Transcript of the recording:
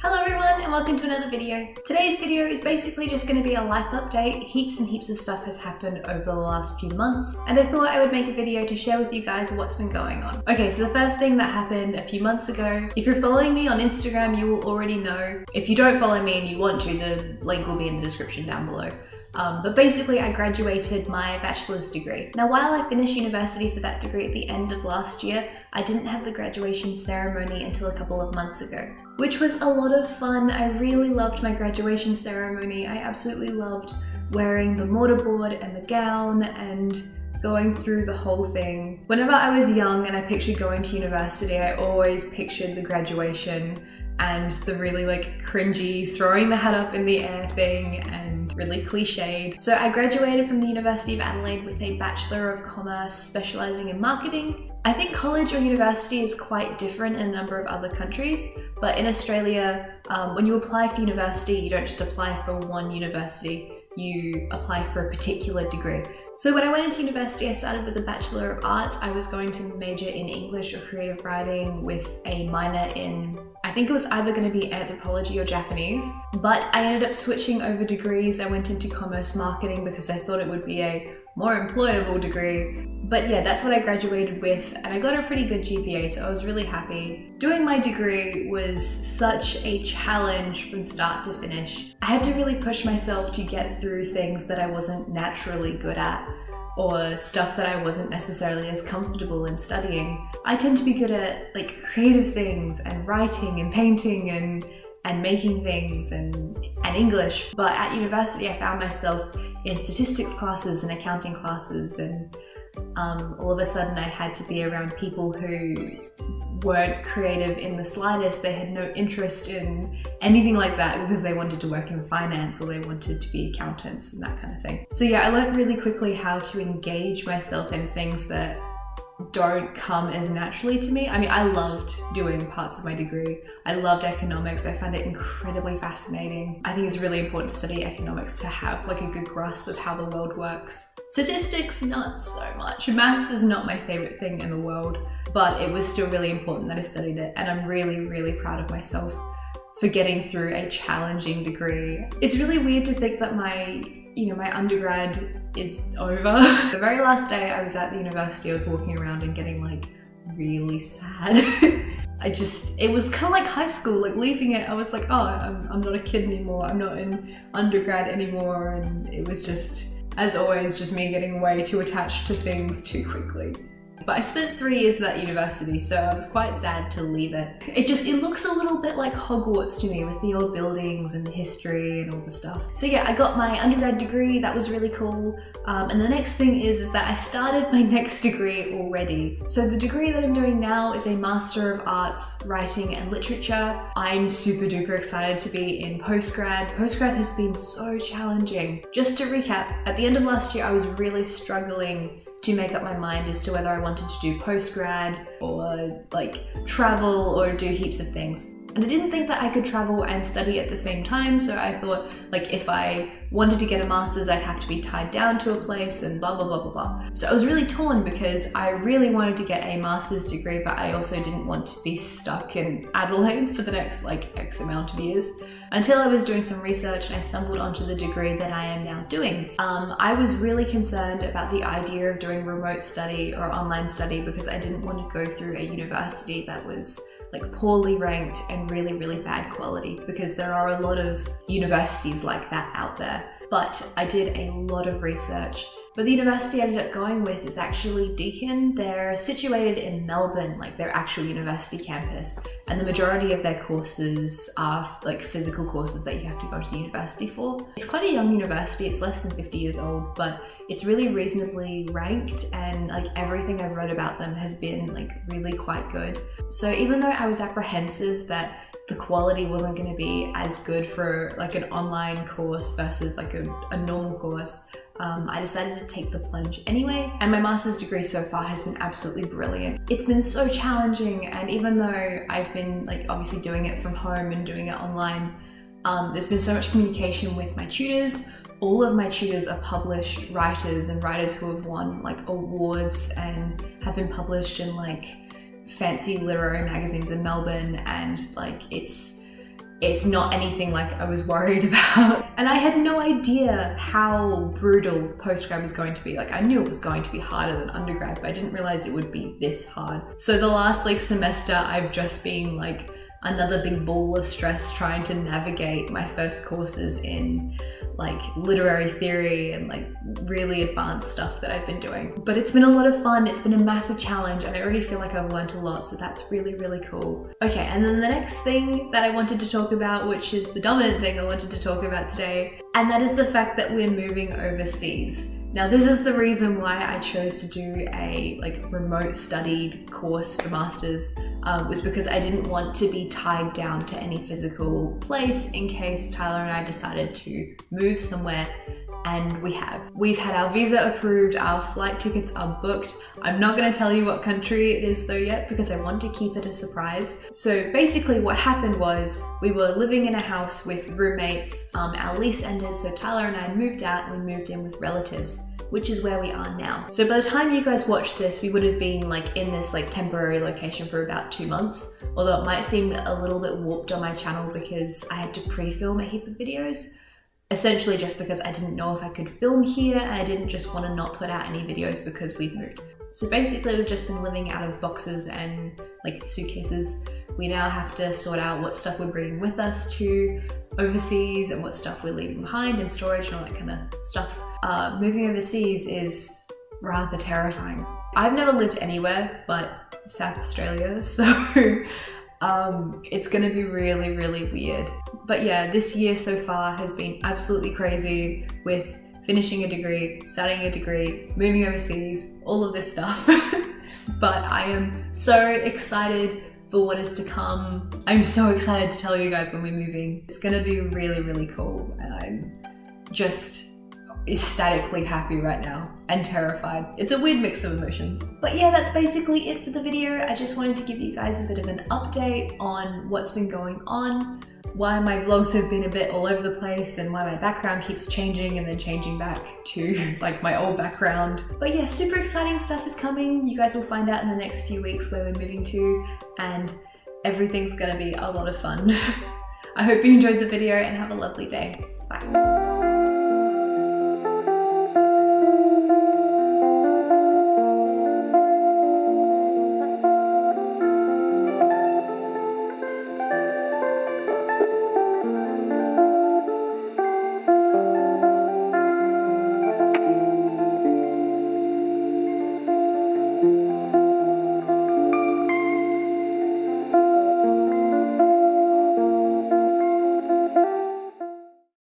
Hello everyone and welcome to another video. Today's video is basically just going to be a life update. Heaps and heaps of stuff has happened over the last few months and I thought I would make a video to share with you guys what's been going on. Okay, so the first thing that happened a few months ago, if you're following me on Instagram you will already know. If you don't follow me and you want to, the link will be in the description down below. But basically I graduated my bachelor's degree. Now while I finished university for that degree at the end of last year, I didn't have the graduation ceremony until a couple of months ago, which was a lot of fun. I really loved my graduation ceremony. I absolutely loved wearing the mortarboard and the gown and going through the whole thing. Whenever I was young and I pictured going to university, I always pictured the graduation and the really cringy throwing the hat up in the air thing and really cliched. So I graduated from the University of Adelaide with a Bachelor of Commerce specializing in marketing. I think college or university is quite different in a number of other countries, but in Australia, when you apply for university, you don't just apply for one university, you apply for a particular degree. So when I went into university, I started with a Bachelor of Arts. I was going to major in English or creative writing with a minor in, I think it was either going to be anthropology or Japanese, but I ended up switching over degrees. I went into commerce marketing because I thought it would be a more employable degree. But yeah, that's what I graduated with and I got a pretty good GPA, so I was really happy. Doing my degree was such a challenge from start to finish. I had to really push myself to get through things that I wasn't naturally good at or stuff that I wasn't necessarily as comfortable in studying. I tend to be good at creative things and writing and painting and making things and English, but at university I found myself in statistics classes and accounting classes, and all of a sudden I had to be around people who weren't creative in the slightest. They had no interest in anything like that because they wanted to work in finance or they wanted to be accountants and that kind of thing. So yeah, I learned really quickly how to engage myself in things that don't come as naturally to me. I mean, I loved doing parts of my degree. I loved economics. I found it incredibly fascinating. I think it's really important to study economics to have a good grasp of how the world works. Statistics, not so much. Maths is not my favorite thing in the world, but it was still really important that I studied it, and I'm really, really proud of myself for getting through a challenging degree. It's really weird to think that my undergrad is over. The very last day I was at the university, I was walking around and getting really sad. It was kind of like high school, leaving it, I was like, oh, I'm not a kid anymore, I'm not in undergrad anymore, and it was just, as always, just me getting way too attached to things too quickly. But I spent 3 years at that university, so I was quite sad to leave it. It looks a little bit like Hogwarts to me with the old buildings and the history and all the stuff. So yeah, I got my undergrad degree, that was really cool. And the next thing is that I started my next degree already. So the degree that I'm doing now is a Master of Arts, Writing and Literature. I'm super duper excited to be in postgrad. Postgrad has been so challenging. Just to recap, at the end of last year, I was really struggling to make up my mind as to whether I wanted to do postgrad or travel or do heaps of things. And I didn't think that I could travel and study at the same time, so I thought if I wanted to get a master's I'd have to be tied down to a place and blah blah blah blah blah. So I was really torn because I really wanted to get a master's degree, but I also didn't want to be stuck in Adelaide for the next X amount of years. Until I was doing some research and I stumbled onto the degree that I am now doing. I was really concerned about the idea of doing remote study or online study because I didn't want to go through a university that was poorly ranked and really, really bad quality, because there are a lot of universities like that out there. But I did a lot of research. But the university I ended up going with is actually Deakin. They're situated in Melbourne, their actual university campus, and the majority of their courses are physical courses that you have to go to the university for. It's quite a young university, it's less than 50 years old, but it's really reasonably ranked, and everything I've read about them has been really quite good. So even though I was apprehensive that the quality wasn't going to be as good for an online course versus a normal course, I decided to take the plunge anyway, and my master's degree so far has been absolutely brilliant. It's been so challenging, and even though I've been obviously doing it from home and doing it online, there's been so much communication with my tutors. All of my tutors are published writers and writers who have won awards and have been published in fancy literary magazines in Melbourne, and it's not anything like I was worried about. And I had no idea how brutal postgrad was going to be. Like, I knew it was going to be harder than undergrad, but I didn't realize it would be this hard. So the last like semester, I've just been like another big ball of stress trying to navigate my first courses in like literary theory and like really advanced stuff that I've been doing. But it's been a lot of fun. It's been a massive challenge and I already feel like I've learned a lot, so that's really, really cool. Okay, and then the next thing that I wanted to talk about, which is the dominant thing I wanted to talk about today, and that is the fact that we're moving overseas. Now, this is the reason why I chose to do a like remote studied course for masters, was because I didn't want to be tied down to any physical place in case Tyler and I decided to move somewhere, and we have. We've had our visa approved, our flight tickets are booked. I'm not gonna tell you what country it is though yet because I want to keep it a surprise. So basically what happened was we were living in a house with roommates, our lease ended, so Tyler and I moved out and we moved in with relatives, which is where we are now. So by the time you guys watch this, we would have been like in this like temporary location for about 2 months, although it might seem a little bit warped on my channel because I had to pre-film a heap of videos. Essentially just because I didn't know if I could film here and I didn't just want to not put out any videos because we'd moved. So basically we've just been living out of boxes and like suitcases. We now have to sort out what stuff we're bringing with us to overseas and what stuff we're leaving behind in storage and all that kind of stuff. Moving overseas is rather terrifying. I've never lived anywhere but South Australia, so it's gonna be really, really weird. But yeah, this year so far has been absolutely crazy with finishing a degree, starting a degree, moving overseas, all of this stuff. But I am so excited for what is to come. I'm so excited to tell you guys when we're moving. It's gonna be really, really cool, and I'm just ecstatically happy right now and terrified. It's a weird mix of emotions. But yeah, that's basically it for the video. I just wanted to give you guys a bit of an update on what's been going on, why my vlogs have been a bit all over the place, and why my background keeps changing and then changing back to like my old background. But yeah, super exciting stuff is coming. You guys will find out in the next few weeks where we're moving to, and everything's gonna be a lot of fun. I hope you enjoyed the video and have a lovely day. Bye.